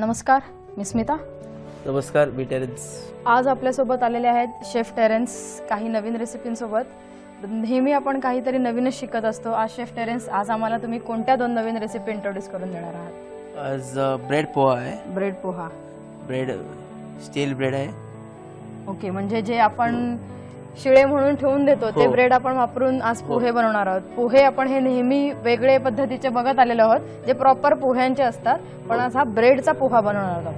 नमस्कार, मी स्मिता. नमस्कार, मी टेरेन्स. आज आपल्यासोबत आलेले आहेत शेफ टेरेन्स काही नवीन रेसिपींसोबत. नेहमी आपण काहीतरी नवीनच शिकत असतो. आज शेफ टेरेन्स, आज आम्हाला तुम्ही कोणत्या दोन नवीन रेसिपी इंट्रोड्यूस करून देणार आहात? आज ब्रेड पोहा आहे. Bread poha. Bread steel bread आहे. ओके, म्हणजे जे आपण शिळे म्हणून ठेवून देतो ते ब्रेड आपण वापरून आज पोहे बनवणार आहोत. पोहे आपण हे नेहमी वेगळे पद्धतीचे बघत आलेलो आहोत जे प्रॉपर पोह्यांचे असतात, पण आज हा ब्रेडचा पोहा बनवणार आहोत.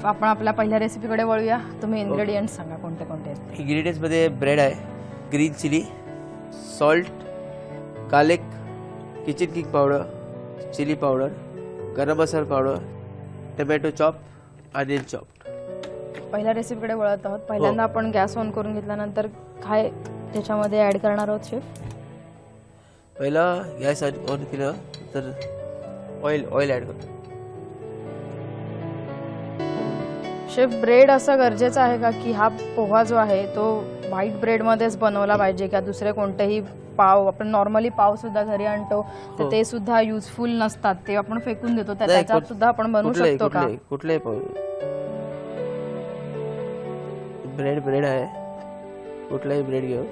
आपण आपल्या पहिल्या रेसिपीकडे वळूया. तुम्ही इन्ग्रेडियंट्स सांगा कोणते कोणते आहेत. इंग्रेडियंट्स मध्ये ब्रेड आहे, green chili, salt, garlic, kitchen king powder, chili powder, garam masala powder, tomato chop, onion chop. पहिल्या रेसिपीकडे वळत आहोत. पहिल्यांदा आपण गॅस ऑन करून घेतल्यानंतर काय त्याच्यामध्ये ऍड करणार आहोत शेफ? पहिला गॅस ऑन केलं तर ऑइल ऍड करतो. शेफ, ब्रेड असं गरजेचं आहे का की हा पोहा जो आहे तो व्हाईट ब्रेड मध्येच बनवला पाहिजे का दुसरे कोणतेही पाव? आपण नॉर्मली पाव सुद्धा घरी आणतो तर ते सुद्धा युजफुल नसतात, ते आपण फेकून देतो. त्याच्यात सुद्धा आपण बनवू शकतो का? कुठलाही पाव. ब्रेड आहे, कुठलाही ब्रेड घेऊ.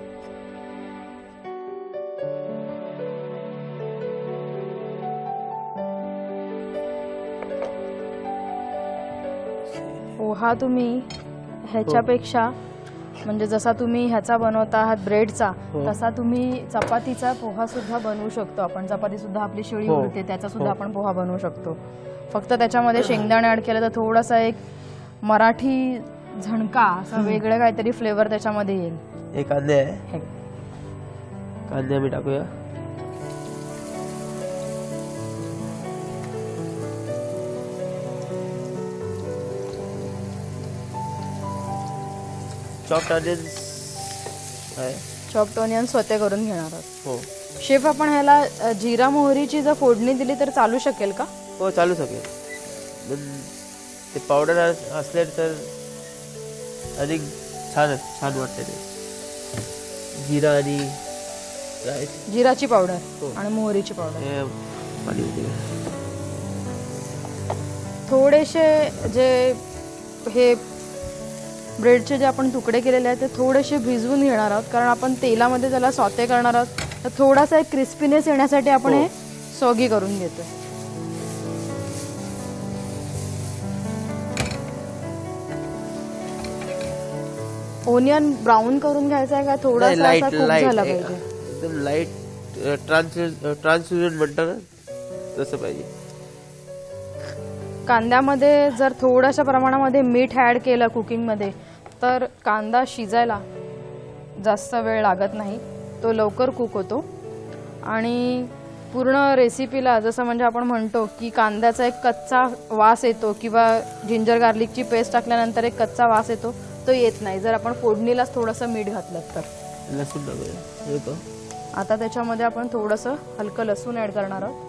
पोहा तुम्ही ह्याच्यापेक्षा म्हणजे जसा तुम्ही ह्याचा बनवता आहात ब्रेडचा, तसा तुम्ही चपातीचा पोहा सुद्धा बनवू शकतो. आपण चपाती सुद्धा आपली शिळी उरते त्याचा सुद्धा आपण पोहा बनवू शकतो. फक्त त्याच्यामध्ये शेंगदाणे ऍड केलं तर थोडासा एक मराठी झणका असा वेगळं काहीतरी फ्लेवर त्याच्यामध्ये येईल. हे कांदे आहे, कांदे आम्ही टाकूया. चॉप्ड ऑनियन्स आहे. चॉप्ड ऑनियन स्वते करून घेणार आहोत. हो शेफ, आपण ह्याला जिरा मोहरीची जर फोडणी दिली तर चालू शकेल का? हो, चालू शकेल. ते पावडर असले तर अधिक छान वाटते. ते जिरा आणि जिराची पावडर आणि मोहरीची पावडर. थोडेसे जे हे ब्रेडचे जे आपण तुकडे केलेले आहेत ते थोडेसे भिजवून घेणार आहोत, कारण आपण तेलामध्ये त्याला सॉते करणार आहोत. तर थोडासा एक क्रिस्पीनेस येण्यासाठी आपण हे सॉगी करून घेतोय. ओनियन ब्राऊन करून घ्यायचा आहे का थोडासा असा कुक झाला पाहिजे? एकदम लाईट ट्रान्सल्युसेंट म्हणतात तसं पाहिजे. कांद्यामध्ये जर थोड्याशा प्रमाणामध्ये मीठ ऍड केलं कुकिंग मध्ये तर कांदा शिजायला जास्त वेळ लागत नाही, तो लवकर कुक होतो. आणि पूर्ण रेसिपीला जसं म्हणजे आपण म्हणतो की कांद्याचा एक कच्चा वास येतो किंवा जिंजर गार्लिकची पेस्ट टाकल्यानंतर एक कच्चा वास येतो, तो येत नाही जर आपण फोडणीलाच थोडंसं मीठ घातलं तर. लसूण टाकूया. आता त्याच्यामध्ये आपण थोडंसं हलकं लसूण ऍड करणार आहोत.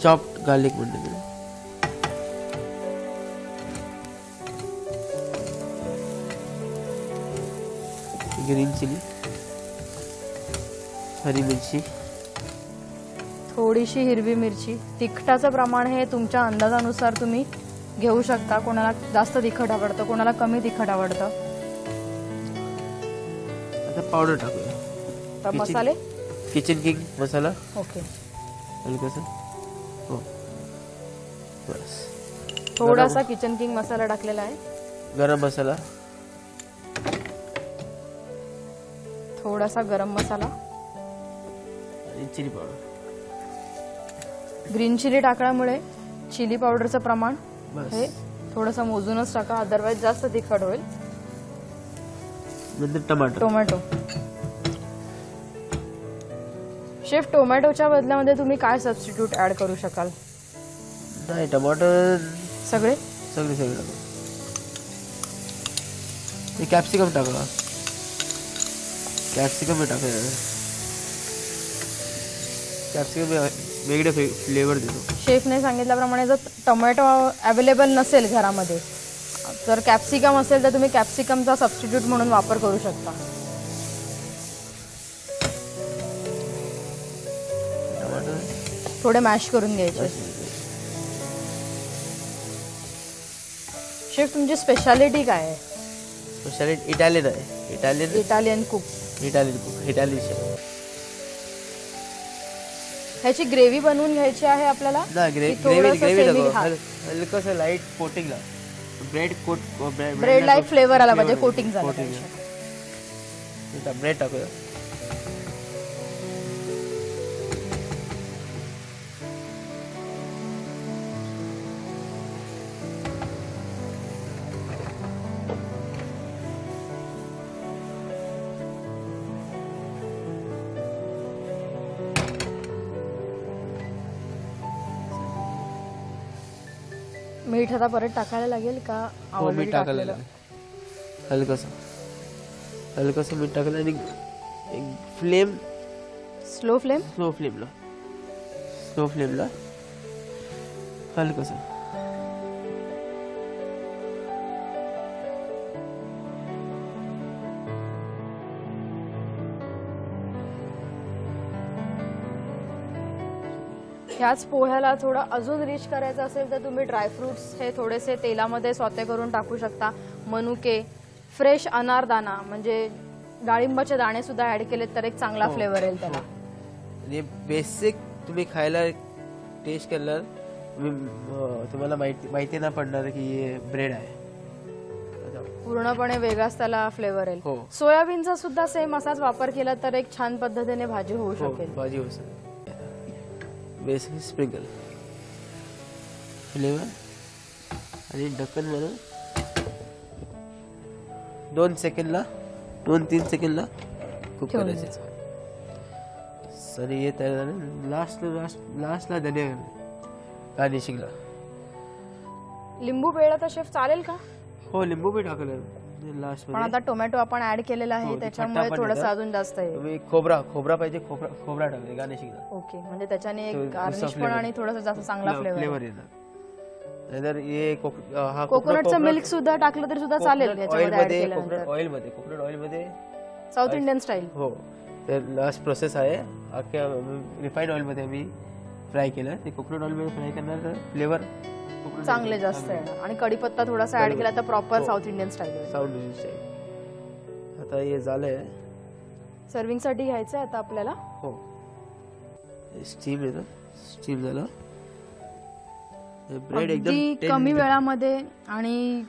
चॉप्ड गार्लिक म्हणते. ग्रीन चिली, हरी मिरची, थोडीशी हिरवी मिरची. तिखटाचं प्रमाण हे तुमच्या अंदाजानुसार तुम्ही घेऊ शकता. कोणाला जास्त तिखट आवडतं, कोणाला कमी तिखट आवडतं. आता पावडर टाकूया. मसाले, किचन किंग मसाला. ओके, हलकासा. हो, बस. थोडासा किचन किंग मसाला टाकलेला आहे. गरम मसाला, थोडासा गरम मसाला आणि चिली पावडर. ग्रीन चिली टाकल्यामुळे चिली पावडरचं प्रमाण हे थोडंसं मोजूनच टाका, अदरवाईज जास्त तिखट होईल. नंतर टोमॅटो. शेफ, टोमॅटोच्या बदल्यामध्ये तुम्ही काय सबस्टिट्यूट ऍड करू शकाल? नाही, टमाटर सगळे टाका. कॅप्सिकम टाका. कॅप्सिकम वेगळे फ्लेवर देतो. शेफने सांगितल्याप्रमाणे जर टोमॅटो अवेलेबल नसेल घरामध्ये जर कॅप्सिकम असेल तर तुम्ही कॅप्सिकमचा सबस्टिट्यूट म्हणून वापर करू शकता. टमाटर थोडे मॅश करून घ्यायचे. शेफ तुमची स्पेशालिटी काय आहे? स्पेशालिटी इटालियन आहे. Italian cook. Italian chef. ह्याची ग्रेव्ही बनवून घ्यायची आहे आपल्याला ना की ग्रेवी थोडंसं semi हा? हलकंसं लाईट कोटिंगला ब्रेड ब्रेड लाईक फ्लेवर आला पाहिजे, कोटिंग झालं पाहिजे. ब्रेड टाकूया. मीठ आता परत टाकायला लागेल का? हो, मीठ टाकायला लागेल. हलकंसं मीठ टाकलं आणि फ्लेम स्लो फ्लेमला हलकंसं. ह्याच पोह्याला थोडं अजून रिच करायचं असेल तर तुम्ही ड्रायफ्रुट्स हे थोडेसे तेलामध्ये सॉते करून टाकू शकता. मनुके, फ्रेश अनारदाना म्हणजे डाळिंबाचे दाणे सुद्धा ऍड केलेत तर एक चांगला फ्लेवर येईल त्याला. आणि बेसिक तुम्ही खायला टेस्ट केलं तुम्हाला माहिती नाही पडणार की हे ब्रेड आहे. पूर्णपणे वेगळाच त्याला फ्लेवर येईल. हो. सोयाबीनचा सुद्धा सेम असाच वापर केला तर एक छान पद्धतीने भाजी होऊ शकेल. भाजी होऊ शकेल. बेसिक स्प्रिंकल फ्लेवर आणि ढक्कन म्हणून 2-3 सेकंडला कुक करायचे. आणि हे तयार झालं. लास्टला धनिया गार्निशिंगला. लिंबू पिळला तर शेफ चालेल का? हो, लिंबू बी टाकलं लास्ट पण आता टोमॅटो आपण ऍड केलेला आहे त्याच्यामुळे थोडंसं अजून जास्त आहे. तुम्ही खोबरा पाहिजे खोबरा टाकले गार्निशिंगला. ओके, म्हणजे त्याच्याने एक गार्निश पण आणि थोडंसं जास्त चांगला फ्लेवर येणार. नाहीतर हे कोकोनटचं मिल्क सुद्धा टाकलं तरी सुद्धा चालेल याच्यामध्ये ऍड केल्यानंतर. कोकोनट ऑइल मध्ये साऊथ इंडियन स्टाईल. हो, तर लास्ट प्रोसेस आहे. अख्ख्या रिफाईंड ऑइल मध्ये आम्ही फ्राय केलं. ते कोकोनट ऑइल मध्ये फ्राय करणार तर फ्लेवर चांगले जास्त येणार. आणि कढीपत्ता थोडासा ऍड केला तर प्रॉपर साऊथ इंडियन स्टाईल. आता हे झालंय. सर्विंग साठी घ्यायचं आता आपल्याला. हो, स्टीम झालं. ब्रेड एकदम कमी वेळामध्ये आणि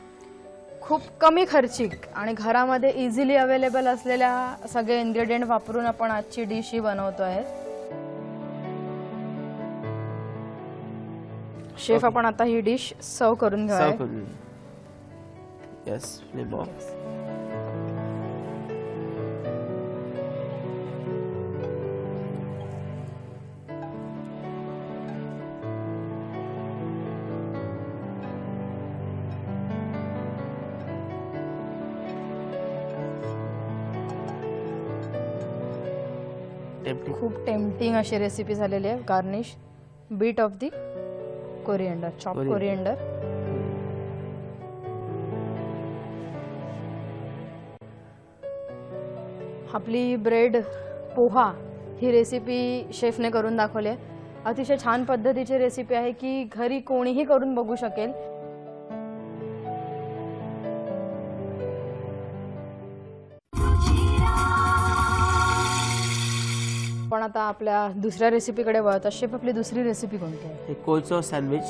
खूप कमी खर्चिक आणि घरामध्ये इझिली अवेलेबल असलेल्या सगळे इन्ग्रेडियंट वापरून आपण आजची डिश ही बनवतोय. शेफ आपण आता ही डिश सर्व करून घेऊया. Yes, flame off. खूप टेम्पटिंग अशी रेसिपी झालेली आहे. Garnish bit of the coriander, chop coriander. आपली ब्रेड पोहा ही रेसिपी शेफने करून दाखवली आहे. अतिशय छान पद्धतीची रेसिपी आहे की घरी कोणीही करून बघू शकेल. पण आता आपल्या दुसऱ्या रेसिपीकडे वळत. शेफ आपली दुसरी रेसिपी कोणती आहे? Coleslaw sandwich.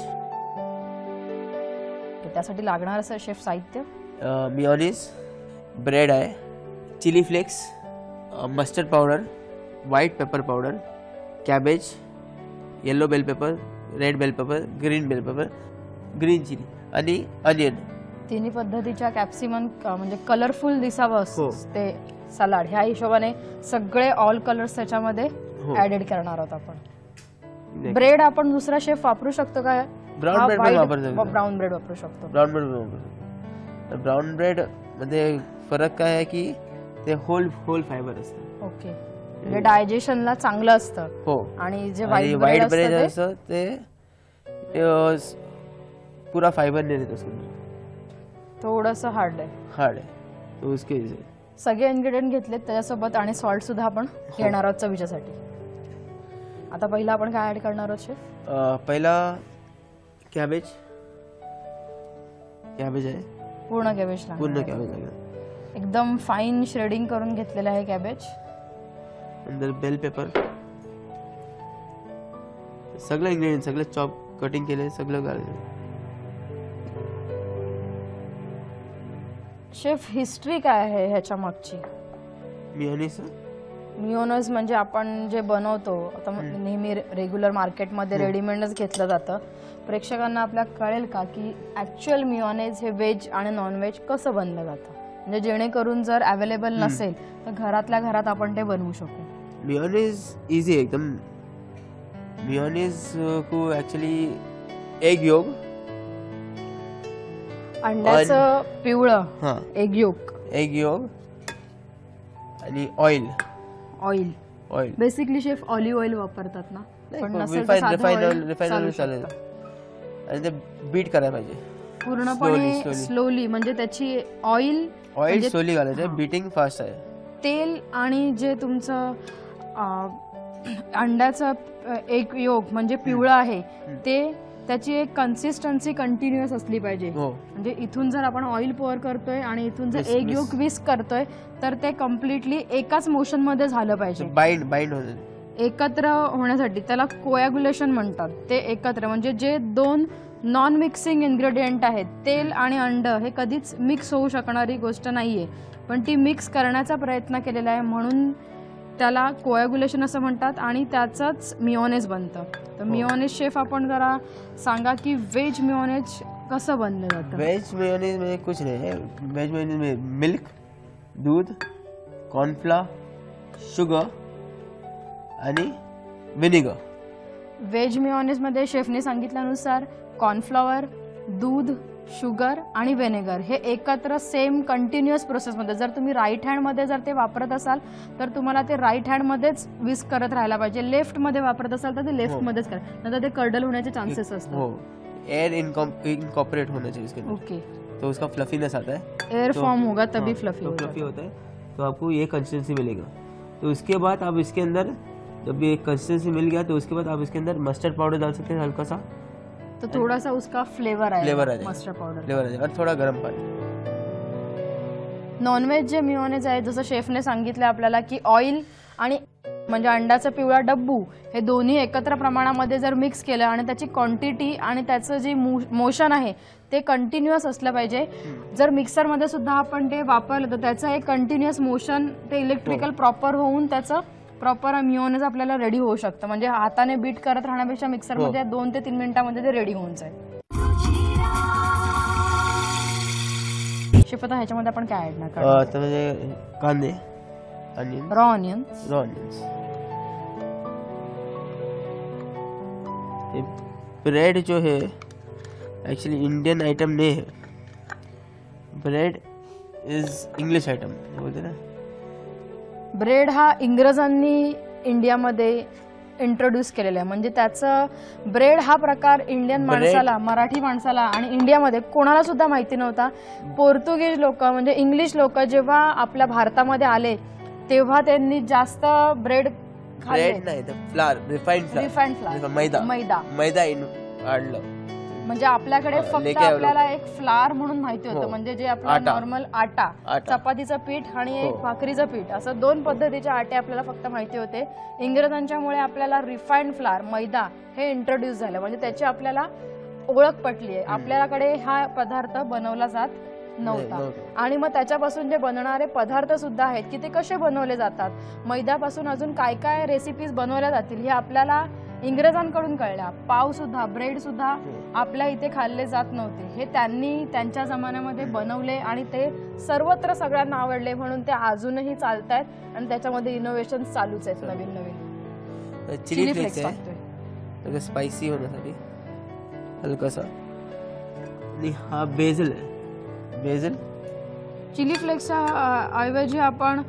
त्यासाठी लागणार असं शेफ साहित्य मिओनीज, ब्रेड आहे, chilli flakes, mustard powder, white pepper powder, cabbage, yellow bell pepper, red bell pepper, green bell pepper, green chilli आणि अनियन. तिन्ही पद्धतीच्या कॅप्सिकम म्हणजे कलरफुल दिसावं ते सलाड ह्या हिशोबाने सगळे ऑल कलर्स त्याच्यामध्ये ऍडेड करणार आहोत आपण. ब्रेड आपण दुसरा शेफ वापरू शकतो का? ब्राउन ब्रेड वापरू शकतो. ब्राउन ब्रेड मध्ये फरक काय आहे की ते होल फायबर असतं. ओके, म्हणजे डायजेशनला चांगलं असतं. हो, आणि जे व्हाईट ब्रेड असतं ते पुरा फायबर नाही देत असतो. थोडंसं हार्ड आहे. हार्ड है, तो उसके वजह से. सगळे इन्ग्रेडियंट घेतलेत त्याच्यासोबत आणि सॉल्ट सुद्धा आपण घेणार आहोत चवीच्यासाठी. आता पहिला आपण काय ऍड करणार आहोत शेफ? पहिला कॅबेज. कॅबेज आहे, पूर्ण कॅबेज लागणार. पूर्ण कॅबेज लागणार. एकदम फाईन श्रेडिंग करून घेतलेलं आहे कॅबेज. नंतर बेल पेपर, सगळं इन्ग्रेडियंट सगळं चॉप कटिंग केले, सगळं घालले. शेफ हिस्ट्री काय आहे ह्याच्या मागची? मियोनीज. मियोनज म्हणजे आपण जे बनवतो आता नेहमी रेग्युलर मार्केटमध्ये रेडीमेडच घेतलं जातं. प्रेक्षकांना आपल्या कळेल का की ॲक्च्युअल मियोनेज हे व्हेज आणि नॉनव्हेज कसं बनलं जातं, म्हणजे जेणेकरून जर अवेलेबल नसेल तर घरातल्या घरात आपण ते बनवू शकू. मियोनीज इजी है एकदम. मियोनीज को एक्चुअली एग योग, अंड्याचं पिवळं, हाँ एग योक, एग योग आणि oil. Oil oil basically chef olive oil वापरतात ना, पण नसेल तर रिफाईन साधं ऑइल, oil रिफाईन चालू ऑइल चालेल. शकतं. आणि ते बीट करायला पाहिजे पूर्णपणे slowly. स्लोली, म्हणजे त्याची ऑइल ऑइल स्लोली घालायचं. बीटिंग फास्ट आहे. तेल आणि जे तुमचं अंड्याचं एक योग म्हणजे पिवळं आहे ते त्याची एक कन्सिस्टन्सी कंटिन्युअस असली पाहिजे. हो, म्हणजे इथून जर आपण ऑइल पोअर करतोय आणि इथून जर Whisk, एक योग विस्क करतोय तर ते कम्प्लिटली एकाच मोशन मध्ये झालं पाहिजे. बाइंड होतं. एकत्र होण्यासाठी त्याला कोॲग्युलेशन म्हणतात. ते एकत्र म्हणजे जे दोन नॉन मिक्सिंग इन्ग्रेडियंट आहेत, तेल आणि अंड, हे कधीच मिक्स होऊ शकणारी गोष्ट नाहीये, पण ती मिक्स करण्याचा प्रयत्न केलेला आहे म्हणून त्याला कोॲग्युलेशन असं म्हणतात आणि त्याचंच मियोनेज बनतं. तर मियोनेज शेफ आपण जरा सांगा की व्हेज मियोनेज कसं बनलं जातं? वेज मेयोनीज में कुछ नहीं है. वेज मेयोनीज में मिल्क, दूध, कॉर्नफ्लावर, शुगर आणि विनेगर. व्हेज मियोनेजमध्ये शेफने सांगितल्यानुसार कॉर्नफ्लॉवर, दूध, शुगर आणि व्हिनेगर हे एकत्र सेम कंटिन्युअस प्रोसेसमध्ये, जर तुम्ही राईट हँडमध्ये जर ते वापरत असाल तर तुम्हाला ते राईट हँडमध्येच विस्क करत राहायला पाहिजे. लेफ्टमध्ये वापरत असाल तर ते लेफ्टमध्येच करा, नंतर ते कर्डल होण्याचे चान्सेस असतात. हो, एयर इनकॉर्पोरेट होना चाहिए इसके अंदर, ओके, तो उसका फ्लफीनेस आता है. एयर फॉर्म होगा तभी हाँ, फ्लफी तो होगा. फ्लफी होता है, तो आपको ये कंसिस्टेंसी मिलेगा. तो उसके बाद आप इसके अंदर जब ये कंसिस्टेंसी मिल गया तो उसके बाद आप इसके अंदर मस्टर्ड पाउडर डाल सकते हैं हल्का सा. तो थोड़ा सा उसका फ्लेवर फ्लेवर आ आहे जाएगा. Mustard powder. फ्लेवर आ जाएगा और थोड़ा गर्म पानी. नॉनव्हेज जे मियोनेज आहे जसं शेफने सांगितलं आपल्याला की ऑइल आणि म्हणजे अंड्याचा पिवळा डब्बू हे दोन्ही एकत्र प्रमाणामध्ये जर मिक्स केलं आणि त्याची क्वांटिटी आणि त्याचं जे मोशन आहे ते कंटिन्युअस असलं पाहिजे. जर मिक्सरमध्ये सुद्धा आपण ते वापरलं तर त्याचं एक कंटिन्युअस मोशन ते इलेक्ट्रिकल प्रॉपर होऊन त्याचं प्रॉपर मियोनेज आपल्याला रेडी होऊ शकतं. म्हणजे हाताने बीट करत राहण्यापेक्षा मिक्सरमध्ये 2 ते 3 मिनिटांमध्ये ते रेडी होऊन जाईल. शेफ आता ह्याच्यामध्ये आपण काय ऍड करणार? तर म्हणजे कांदे, onion, raw onions. Raw onions. Bread जो है एक्चुअली इंडियन आइटम नहीं है. ब्रेड इज इंग्लिश आइटम बोलते ना. ब्रेड हा इंग्रजांनी इंडियामध्ये इंट्रोड्यूस केलेला आहे. म्हणजे त्याचं ब्रेड हा प्रकार इंडियन माणसाला, मराठी माणसाला आणि इंडियामध्ये कोणाला सुद्धा माहिती नव्हता. पोर्तुगीज लोक म्हणजे इंग्लिश लोक जेव्हा आपल्या भारतामध्ये आले तेव्हा त्यांनी जास्त ब्रेड खाल्ले. ब्रेड नाही तर फ्लावर, रिफाइंड फ्लावर, मैदा आणलं. म्हणजे आपल्याकडे फक्त लेके आलो. आपल्याला एक फ्लावर म्हणून माहिती होतं, हो. म्हणजे जे आपलं आटा. नॉर्मल आटा, चपातीचं पीठ आणि एक हो. भाकरीचं पीठ, असं 2 पद्धतीचे आटे आपल्याला फक्त माहिती होते. इंग्रजांच्यामुळे आपल्याला रिफाइंड फ्लावर, मैदा हे इंट्रोड्यूस झालं, म्हणजे त्याची आपल्याला ओळख पटली आहे. आपल्याकडे हा पदार्थ बनवला जात नव्हता. आणि मग त्याच्यापासून जे बनणारे पदार्थ सुद्धा आहेत की ते कसे बनवले जातात, मैद्यापासून अजून काय काय रेसिपीज बनवल्या जातील हे आपल्याला इंग्रजांकडून कळल्या. पाव सुद्धा, ब्रेड सुद्धा आपल्या इथे खाल्ले जात नव्हते. हे त्यांनी त्यांच्या जमान्यामध्ये बनवले आणि ते सर्वत्र सगळ्यांना आवडले म्हणून ते अजूनही चालतायत आणि त्याच्यामध्ये इनोव्हेशन चालूच आहेत नवीन नवीन. चिली फ्लेक्स टाकतोय आहे स्पायसी होण्यासाठी हलकासा. आणि हा बेझल आहे. बेझल चिली फ्लेक्सच्या ऐवजी आपण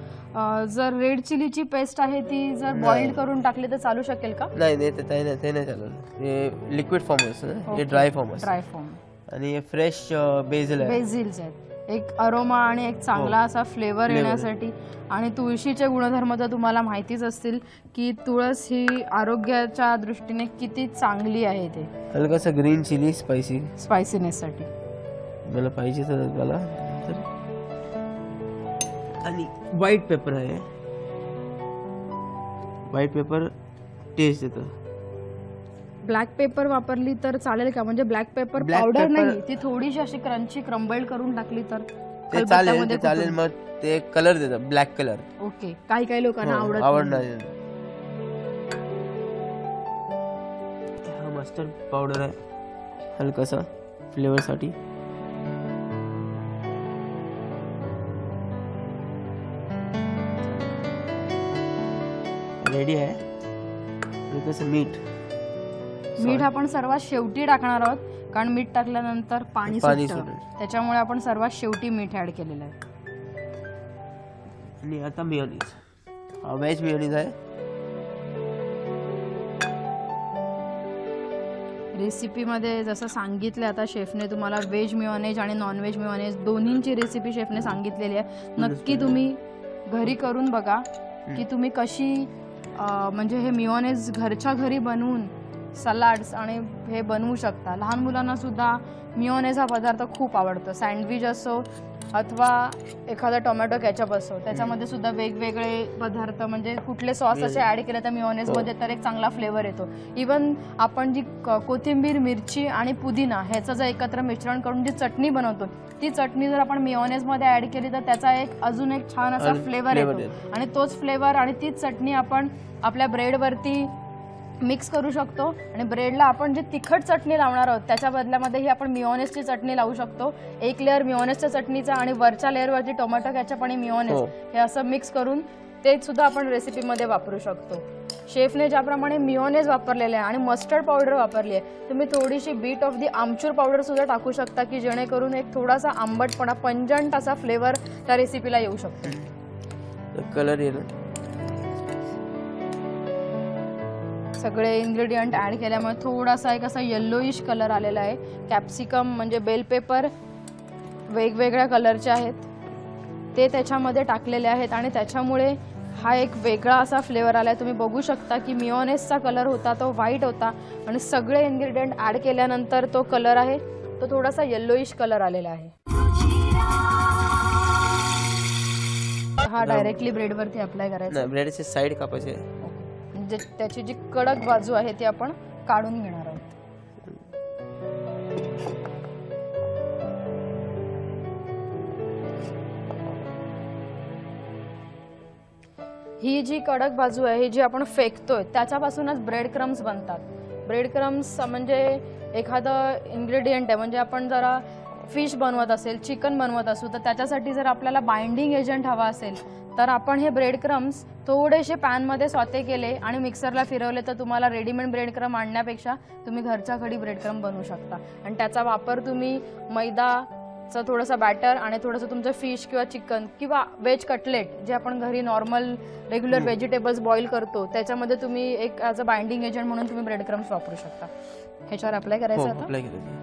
जर रेड चिलीची पेस्ट आहे ती जर बॉइल्ड करून टाकली तर चालू शकेल का? नाही ते नाही चालत. हे लिक्विड फॉर्म असतं, हे ड्राय फॉर्म असतं. Dry form. आणि हे फ्रेश बेझल आहे. बेझिल्स आहेत. एक अरोमा आणि एक चांगला असा फ्लेवर येण्यासाठी. आणि तुळशीचे गुणधर्म तर तुम्हाला माहितीच असतील की तुळस ही आरोग्याच्या दृष्टीने किती चांगली आहे. ते हलकासा ग्रीन चिली स्पायसीनेससाठी मला पाहिजे तर मला. आणि व्हाईट पेपर आहे. व्हाईट पेपर टेस्ट देतं. ब्लॅक पेपर वापरली तर चालेल का? म्हणजे black paper Black powder pepper- नाही, ती थोडीशी अशी क्रंची क्रम्बल्ड करून टाकली तर ते चालेल, ते चालेल. मग ते कलर देतं, ब्लॅक कलर. ओके. काही लोकांना आवडत आवडणार. हा मस्टर्ड पावडर आहे हलकासा फ्लेवर साठी. रेडी आहे. हलकासा मीठ आपण सर्वात शेवटी टाकणार आहोत, कारण मीठ टाकल्यानंतर पाणी सुटतं. त्याच्यामुळे आपण सर्वात शेवटी मीठ ऍड केलेलं आहे. आणि आता मेयोनीज. हा व्हेज मेयोनीज आहे. रेसिपीमध्ये जसं सांगितलं आता शेफने तुम्हाला, व्हेज मेयोनेज आणि नॉन व्हेज मेयोनेज दोन्हींची रेसिपी शेफने सांगितलेली आहे. नक्की तुम्ही घरी करून बघा की तुम्ही कशी म्हणजे हे मेयोनेज घरच्या घरी बनवून सलाड्स आणि हे बनवू शकता. लहान मुलांना सुद्धा मेयोनेज हा पदार्थ खूप आवडतो. सँडविच असो अथवा एखादा टोमॅटो केचप असो, त्याच्यामध्ये सुद्धा वेगवेगळे पदार्थ म्हणजे कुठले सॉस असे ऍड केले तर मेयोनेजमध्ये तर एक चांगला फ्लेवर येतो. इवन आपण जी कोथिंबीर, मिरची आणि पुदिना ह्याचं जर एकत्र मिश्रण करून जी चटणी बनवतो, ती चटणी जर आपण मेयोनेजमध्ये ऍड केली तर त्याचा एक अजून एक छान असा फ्लेवर येतो. आणि तोच फ्लेवर आणि तीच चटणी आपण आपल्या ब्रेडवरती मिक्स करू शकतो. आणि ब्रेडला आपण जी तिखट चटणी लावणार आहोत त्याच्या बदल्यामध्ये ही आपण मेयोनेजची चटणी लावू शकतो. एक लेअर मेयोनेजच्या चटणीचा आणि वरच्या लेअरवरती टोमॅटो केचप आणि मेयोनेज हे असं मिक्स करून ते सुद्धा आपण रेसिपीमध्ये वापरू शकतो. शेफने ज्याप्रमाणे मेयोनेज वापरलेले आहे आणि मस्टर्ड पावडर वापरली आहे, तुम्ही थोडीशी bit of the amchur powder सुद्धा टाकू शकता की जेणेकरून एक थोडासा आंबटपणा, पंजंट असा फ्लेवर त्या रेसिपीला येऊ शकतो. कलर येईल. सगळे इन्ग्रेडियंट ऍड केल्यामुळे थोडासा एक असा येल्लोइश कलर आलेला आहे. कॅप्सिकम म्हणजे बेल पेपर वेगवेगळ्या कलरचे आहेत, ते त्याच्यामध्ये टाकलेले आहेत आणि त्याच्यामुळे हा एक वेगळा असा फ्लेवर आला आहे. तुम्ही बघू शकता की मेयोनेजचा कलर होता तो व्हाईट होता आणि सगळे इन्ग्रेडियंट ऍड केल्यानंतर तो कलर आहे तो थोडासा येल्लोइश कलर आलेला आहे. हा डायरेक्टली ब्रेडवरती अप्लाय करायचा. ब्रेडचे साइड कापायचे. म्हणजे त्याची जी कडक बाजू आहे ती आपण काढून घेणार आहोत. ही जी कडक बाजू आहे, ही जी आपण फेकतोय त्याच्यापासूनच ब्रेड क्रम्स बनतात. ब्रेड क्रम्स म्हणजे एखादं इन्ग्रेडियंट आहे, म्हणजे आपण जरा फिश बनवत असेल, चिकन बनवत असू तर त्याच्यासाठी जर आपल्याला बाइंडिंग एजंट हवा असेल तर आपण हे ब्रेड क्रम्स थोडेसे पॅनमध्ये सॉते केले आणि मिक्सरला फिरवले तर तुम्हाला रेडीमेड ब्रेड क्रम आणण्यापेक्षा तुम्ही घरच्या घरी ब्रेड क्रम बनवू शकता. आणि त्याचा वापर तुम्ही मैदाचं थोडंसं बॅटर आणि थोडंसं तुमचं फिश किंवा चिकन किंवा व्हेज कटलेट जे आपण घरी नॉर्मल रेग्युलर व्हेजिटेबल्स बॉईल करतो त्याच्यामध्ये तुम्ही एक ॲज अ बाइंडिंग एजंट म्हणून तुम्ही ब्रेड क्रम्स वापरू शकता. ह्याच्यावर अप्लाय करायचं आता.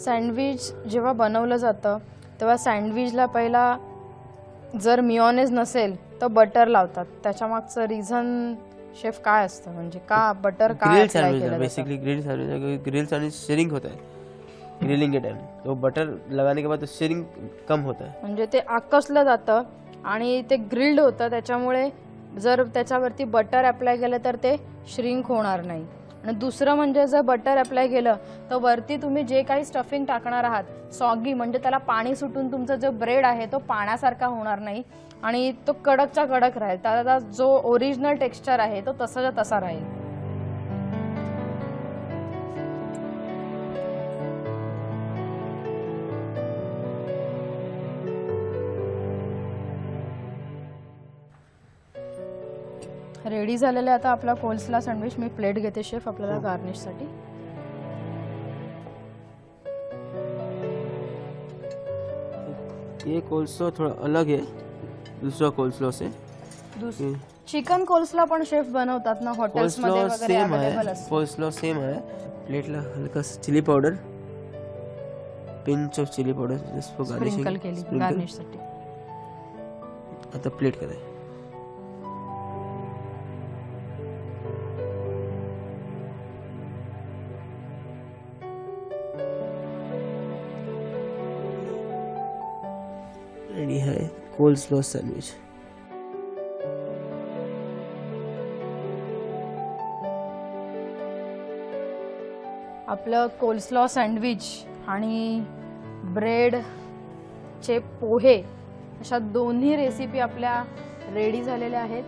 सँडविच जेव्हा बनवलं जातं तेव्हा सँडविचला पहिला जर मेयोनेज नसेल तर बटर लावतात. त्याच्या मागचं रिझन शेफ काय असतं, म्हणजे का बटर का grill sandwich basically grill sandwich grill sandwich sharing होता है ग्रिलिंग के टाइम, तो बटर लगाने के बाद तो शेयरिंग कम होता है. म्हणजे ते आकसलं जातं आणि ते ग्रिल्ड होतं, त्याच्यामुळे जर त्याच्यावरती बटर अप्लाय केलं तर ते श्रिंक होणार नाही. आणि दुसरं म्हणजे जर बटर अप्लाय केलं तर वरती तुम्ही जे काही स्टफिंग टाकणार आहात सॉगी म्हणजे त्याला पाणी सुटून तुमचा जो ब्रेड आहे तो पाण्यासारखा होणार नाही आणि तो कडकचा कडक राहील. त्याचा जो ओरिजिनल टेक्स्चर आहे तो तसाच्या तसा राहील. रेडी झालेला आता आपला कोल्सला सँडविच. मी प्लेट घेते शेफ आपल्याला गार्निशसाठी. ये कोल्स्लो थोड़ा अलग है दूसरा कोल्स्लो से। चिकन कोल्स्लो पण शेफ बनवतात ना हॉटेल्स मध्ये कोल्स्लो वगैरे सेम अवेलेबल आहे, असतं. कोल्स्लो सेम आहे. प्लेटला हलका chilli powder, pinch of chilli powder just for sprinkle garnishing. केली गार्निश साठी. आता प्लेट कराय. रेडी है कोल्स्लो सैंडविच. आपलं कोल्स्लॉ सँडविच आणि ब्रेडचे पोहे अशा दोन्ही रेसिपी आपल्या रेडी झालेल्या आहेत.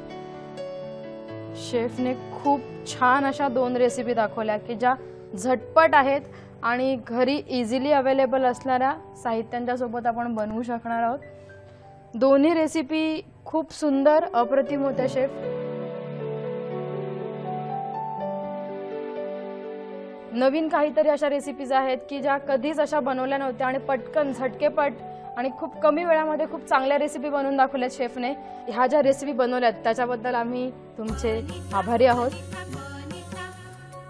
शेफने खूप छान अशा 2 रेसिपी दाखवल्या की ज्या झटपट आहेत आणि घरी इझिली अवेलेबल असणाऱ्या साहित्यांच्या सोबत आपण बनवू शकणार आहोत. दोन्ही रेसिपी खूप सुंदर अप्रतिम होत्या शेफ. नवीन काहीतरी अशा रेसिपीज आहेत की ज्या कधीच अशा बनवल्या नव्हत्या आणि पटकन झटकेपट आणि खूप कमी वेळामध्ये खूप चांगल्या रेसिपी बनवून दाखवल्यात शेफने. ह्या ज्या रेसिपी बनवल्यात त्याच्याबद्दल आम्ही तुमचे आभारी आहोत.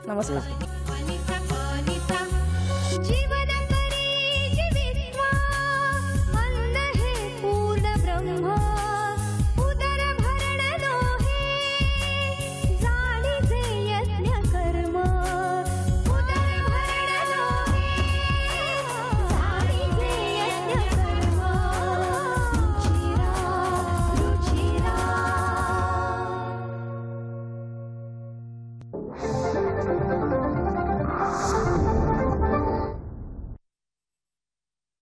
नमस्कार.